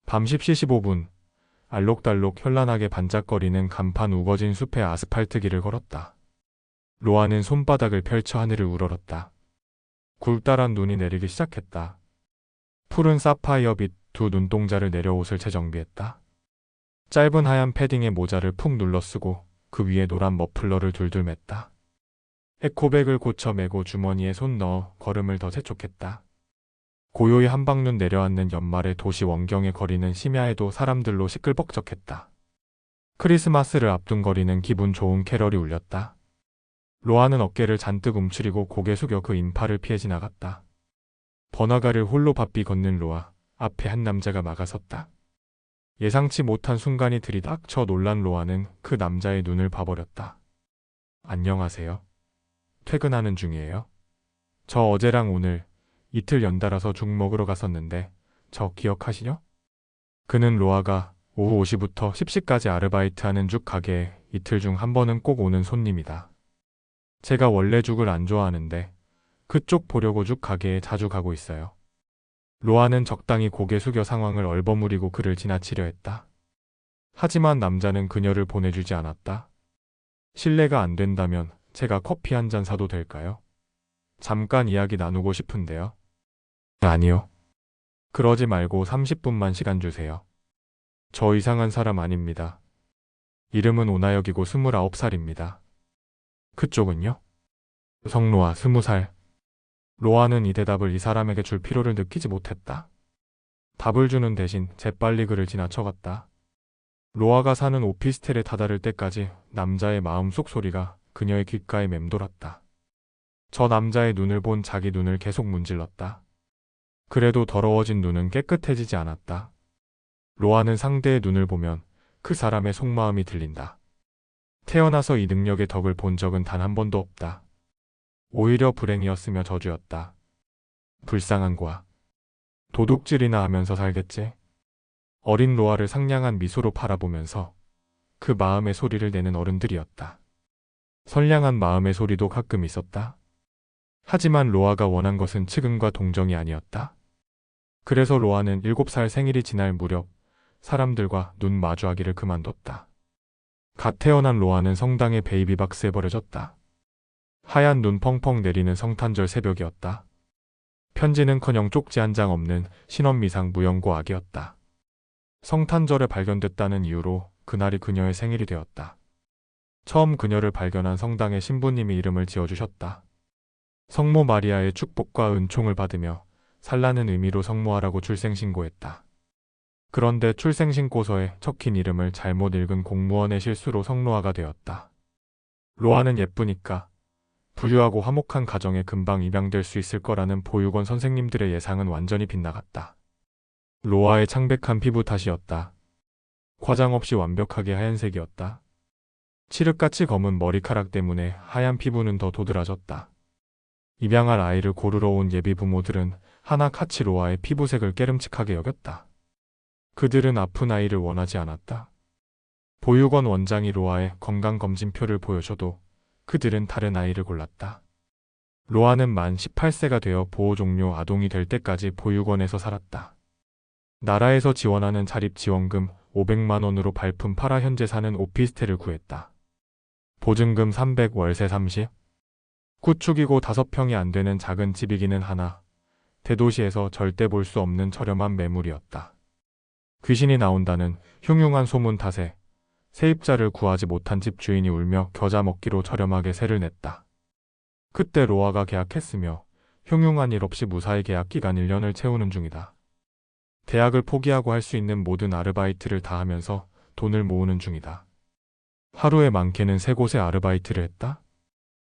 밤 10시 15분, 알록달록 현란하게 반짝거리는 간판 우거진 숲의 아스팔트 길을 걸었다. 로아는 손바닥을 펼쳐 하늘을 우러렀다. 굴다란 눈이 내리기 시작했다. 푸른 사파이어빛 두 눈동자를 내려 옷을 재정비했다. 짧은 하얀 패딩에 모자를 푹 눌러 쓰고 그 위에 노란 머플러를 둘둘 맸다. 에코백을 고쳐 메고 주머니에 손 넣어 걸음을 더 재촉했다. 고요히 한방눈 내려앉는 연말의 도시 원경의 거리는 심야에도 사람들로 시끌벅적했다. 크리스마스를 앞둔 거리는 기분 좋은 캐럴이 울렸다. 로아는 어깨를 잔뜩 움츠리고 고개 숙여 그 인파를 피해 지나갔다. 번화가를 홀로 바삐 걷는 로아, 앞에 한 남자가 막아섰다. 예상치 못한 순간이 들이닥쳐 놀란 로아는 그 남자의 눈을 봐버렸다. 안녕하세요. 퇴근하는 중이에요? 저 어제랑 오늘 이틀 연달아서 죽 먹으러 갔었는데 저 기억하시죠? 그는 로아가 오후 5시부터 10시까지 아르바이트하는 죽 가게에 이틀 중 한 번은 꼭 오는 손님이다. 제가 원래 죽을 안 좋아하는데 그쪽 보려고 죽 가게에 자주 가고 있어요. 로아는 적당히 고개 숙여 상황을 얼버무리고 그를 지나치려 했다. 하지만 남자는 그녀를 보내주지 않았다. 실례가 안 된다면 제가 커피 한 잔 사도 될까요? 잠깐 이야기 나누고 싶은데요. 아니요. 그러지 말고 30분만 시간 주세요. 저 이상한 사람 아닙니다. 이름은 오나혁이고 29살입니다. 그쪽은요? 성로아 20살. 로아는 이 대답을 이 사람에게 줄 필요를 느끼지 못했다. 답을 주는 대신 재빨리 그를 지나쳐갔다. 로아가 사는 오피스텔에 다다를 때까지 남자의 마음속 소리가 그녀의 귓가에 맴돌았다. 저 남자의 눈을 본 자기 눈을 계속 문질렀다. 그래도 더러워진 눈은 깨끗해지지 않았다. 로아는 상대의 눈을 보면 그 사람의 속마음이 들린다. 태어나서 이 능력의 덕을 본 적은 단 한 번도 없다. 오히려 불행이었으며 저주였다. 불쌍한 거야. 도둑질이나 하면서 살겠지? 어린 로아를 상냥한 미소로 바라보면서 그 마음의 소리를 내는 어른들이었다. 선량한 마음의 소리도 가끔 있었다. 하지만 로아가 원한 것은 측은과 동정이 아니었다. 그래서 로아는 7살 생일이 지날 무렵 사람들과 눈 마주하기를 그만뒀다. 갓 태어난 로아는 성당의 베이비박스에 버려졌다. 하얀 눈 펑펑 내리는 성탄절 새벽이었다. 편지는커녕 쪽지 한 장 없는 신원미상 무연고 악이었다. 성탄절에 발견됐다는 이유로 그날이 그녀의 생일이 되었다. 처음 그녀를 발견한 성당의 신부님이 이름을 지어주셨다. 성모 마리아의 축복과 은총을 받으며 살라는 의미로 성모하라고 출생신고했다. 그런데 출생신고서에 적힌 이름을 잘못 읽은 공무원의 실수로 성로아가 되었다. 로아는 예쁘니까 부유하고 화목한 가정에 금방 입양될 수 있을 거라는 보육원 선생님들의 예상은 완전히 빗나갔다. 로아의 창백한 피부 탓이었다. 과장 없이 완벽하게 하얀색이었다. 칠흑같이 검은 머리카락 때문에 하얀 피부는 더 도드라졌다. 입양할 아이를 고르러 온 예비 부모들은 하나같이 로아의 피부색을 깨름칙하게 여겼다. 그들은 아픈 아이를 원하지 않았다. 보육원 원장이 로아의 건강검진표를 보여줘도 그들은 다른 아이를 골랐다. 로아는 만 18세가 되어 보호종료 아동이 될 때까지 보육원에서 살았다. 나라에서 지원하는 자립지원금 500만 원으로 발품 팔아 현재 사는 오피스텔을 구했다. 보증금 300, 월세 30. 구축이고 5평이 안 되는 작은 집이기는 하나 대도시에서 절대 볼 수 없는 저렴한 매물이었다. 귀신이 나온다는 흉흉한 소문 탓에 세입자를 구하지 못한 집 주인이 울며 겨자 먹기로 저렴하게 세를 냈다. 그때 로아가 계약했으며 흉흉한 일 없이 무사히 계약 기간 1년을 채우는 중이다. 대학을 포기하고 할 수 있는 모든 아르바이트를 다 하면서 돈을 모으는 중이다. 하루에 많게는 3곳의 아르바이트를 했다.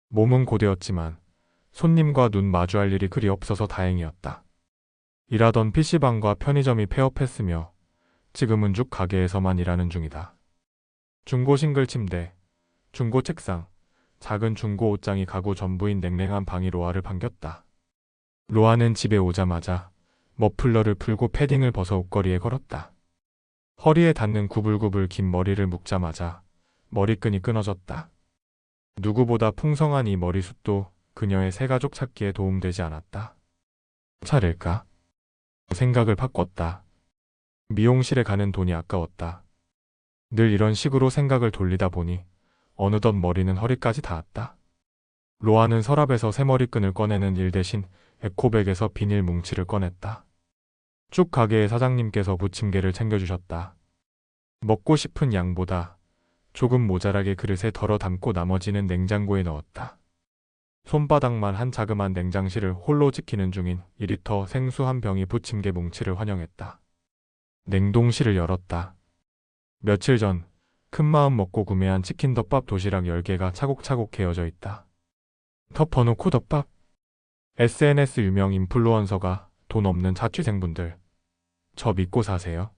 몸은 고되었지만 손님과 눈 마주할 일이 그리 없어서 다행이었다. 일하던 PC방과 편의점이 폐업했으며 지금은 죽 가게에서만 일하는 중이다. 중고 싱글 침대, 중고 책상, 작은 중고 옷장이 가구 전부인 냉랭한 방이 로아를 반겼다. 로아는 집에 오자마자 머플러를 풀고 패딩을 벗어 옷걸이에 걸었다. 허리에 닿는 구불구불 긴 머리를 묶자마자 머리끈이 끊어졌다. 누구보다 풍성한 이 머리숱도 그녀의 새가족 찾기에 도움되지 않았다. 차릴까? 생각을 바꿨다. 미용실에 가는 돈이 아까웠다. 늘 이런 식으로 생각을 돌리다 보니 어느덧 머리는 허리까지 닿았다. 로아는 서랍에서 새머리끈을 꺼내는 일 대신 에코백에서 비닐 뭉치를 꺼냈다. 쭉 가게의 사장님께서 부침개를 챙겨주셨다. 먹고 싶은 양보다 조금 모자라게 그릇에 덜어 담고 나머지는 냉장고에 넣었다. 손바닥만 한 자그만 냉장실을 홀로 지키는 중인 2리터 생수 한 병이 부침개 뭉치를 환영했다. 냉동실을 열었다. 며칠 전 큰마음 먹고 구매한 치킨덮밥 도시락 10개가 차곡차곡 개어져 있다. 덮어놓고 덮밥. SNS 유명 인플루언서가 돈 없는 자취생분들, 저 믿고 사세요?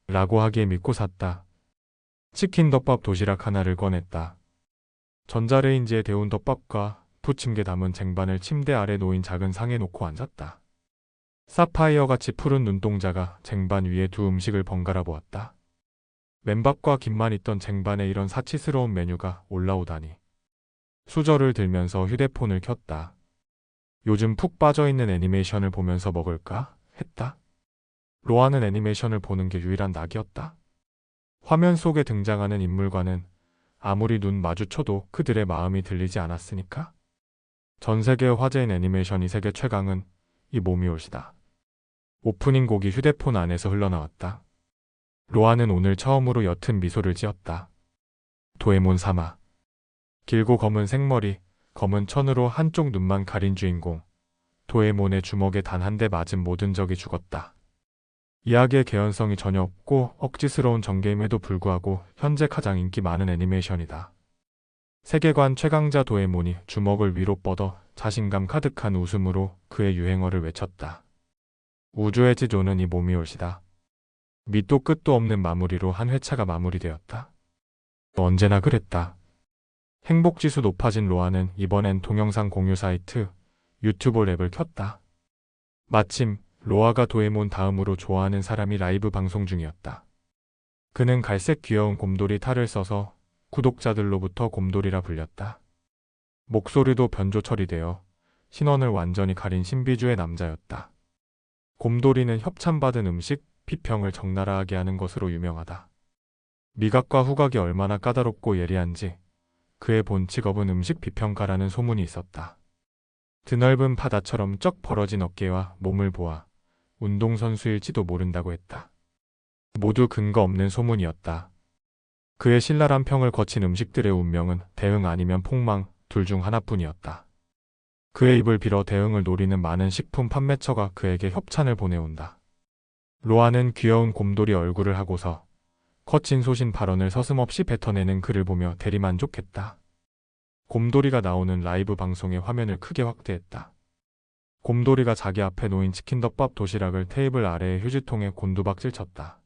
라고 하기에 믿고 샀다. 치킨덮밥 도시락 하나를 꺼냈다. 전자레인지에 데운 덮밥과 부침개 담은 쟁반을 침대 아래 놓인 작은 상에 놓고 앉았다. 사파이어같이 푸른 눈동자가 쟁반 위에 두 음식을 번갈아 보았다. 맨밥과 김만 있던 쟁반에 이런 사치스러운 메뉴가 올라오다니. 수저를 들면서 휴대폰을 켰다. 요즘 푹 빠져있는 애니메이션을 보면서 먹을까? 했다. 로아는 애니메이션을 보는 게 유일한 낙이었다. 화면 속에 등장하는 인물과는 아무리 눈 마주쳐도 그들의 마음이 들리지 않았으니까. 전 세계 화제인 애니메이션 이 세계 최강은 이 몸이 올시다. 오프닝 곡이 휴대폰 안에서 흘러나왔다. 로아는 오늘 처음으로 옅은 미소를 지었다. 도에몬 삼아. 길고 검은 생머리, 검은 천으로 한쪽 눈만 가린 주인공. 도에몬의 주먹에 단 한 대 맞은 모든 적이 죽었다. 이야기의 개연성이 전혀 없고 억지스러운 전개임에도 불구하고 현재 가장 인기 많은 애니메이션이다. 세계관 최강자 도에몬이 주먹을 위로 뻗어 자신감 가득한 웃음으로 그의 유행어를 외쳤다. 우주의 지조는 이 몸이 올시다. 밑도 끝도 없는 마무리로 한 회차가 마무리되었다. 언제나 그랬다. 행복지수 높아진 로아는 이번엔 동영상 공유 사이트 유튜브 랩을 켰다. 마침 로아가 도에몬 다음으로 좋아하는 사람이 라이브 방송 중이었다. 그는 갈색 귀여운 곰돌이 탈을 써서 구독자들로부터 곰돌이라 불렸다. 목소리도 변조 처리되어 신원을 완전히 가린 신비주의 남자였다. 곰돌이는 협찬받은 음식, 비평을 적나라하게 하는 것으로 유명하다. 미각과 후각이 얼마나 까다롭고 예리한지 그의 본 직업은 음식 비평가라는 소문이 있었다. 드넓은 바다처럼 쩍 벌어진 어깨와 몸을 보아 운동선수일지도 모른다고 했다. 모두 근거 없는 소문이었다. 그의 신랄한 평을 거친 음식들의 운명은 대응 아니면 폭망 둘 중 하나뿐이었다. 그의 입을 빌어 대응을 노리는 많은 식품 판매처가 그에게 협찬을 보내온다. 로아는 귀여운 곰돌이 얼굴을 하고서 거친 소신 발언을 서슴없이 뱉어내는 그를 보며 대리만족했다. 곰돌이가 나오는 라이브 방송의 화면을 크게 확대했다. 곰돌이가 자기 앞에 놓인 치킨덮밥 도시락을 테이블 아래의 휴지통에 곤두박질 쳤다.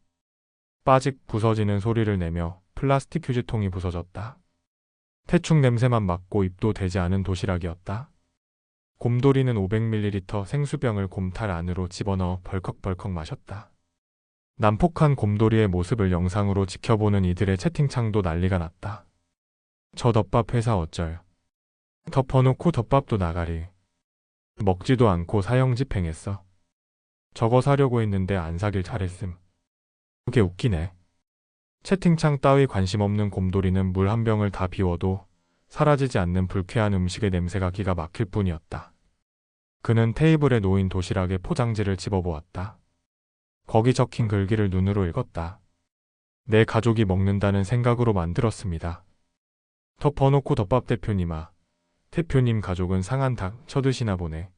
빠직 부서지는 소리를 내며 플라스틱 휴지통이 부서졌다. 태충 냄새만 맡고 입도 대지 않은 도시락이었다. 곰돌이는 500ml 생수병을 곰탈 안으로 집어넣어 벌컥벌컥 마셨다. 난폭한 곰돌이의 모습을 영상으로 지켜보는 이들의 채팅창도 난리가 났다. 저 덮밥 회사 어쩔. 덮어놓고 덮밥도 나가리. 먹지도 않고 사형 집행했어. 저거 사려고 했는데 안 사길 잘했음. 그게 웃기네. 채팅창 따위 관심 없는 곰돌이는 물 한 병을 다 비워도 사라지지 않는 불쾌한 음식의 냄새가 기가 막힐 뿐이었다. 그는 테이블에 놓인 도시락의 포장지를 집어보았다. 거기 적힌 글귀를 눈으로 읽었다. 내 가족이 먹는다는 생각으로 만들었습니다. 덮어놓고 덮밥 대표님아. 대표님 가족은 상한 닭 쳐드시나 보네.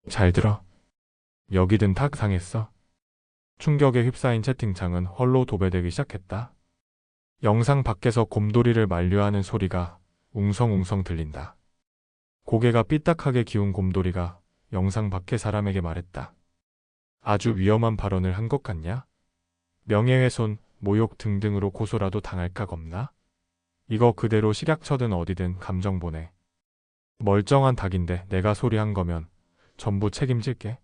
잘 들어. 여기든 닭 상했어. 충격에 휩싸인 채팅창은 헐로 도배되기 시작했다. 영상 밖에서 곰돌이를 만류하는 소리가 웅성웅성 들린다. 고개가 삐딱하게 기운 곰돌이가 영상 밖의 사람에게 말했다. 아주 위험한 발언을 한 것 같냐? 명예훼손, 모욕 등등으로 고소라도 당할까 겁나? 이거 그대로 식약처든 어디든 감정 보내. 멀쩡한 닭인데 내가 소리한 거면 전부 책임질게.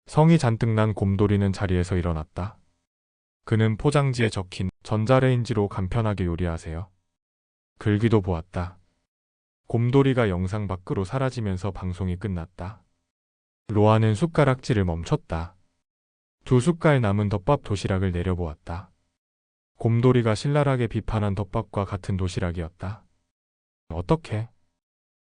성이 잔뜩 난 곰돌이는 자리에서 일어났다. 그는 포장지에 적힌 전자레인지로 간편하게 요리하세요. 글귀도 보았다. 곰돌이가 영상 밖으로 사라지면서 방송이 끝났다. 로아는 숟가락질을 멈췄다. 두 숟갈 남은 덮밥 도시락을 내려보았다. 곰돌이가 신랄하게 비판한 덮밥과 같은 도시락이었다. 어떻게?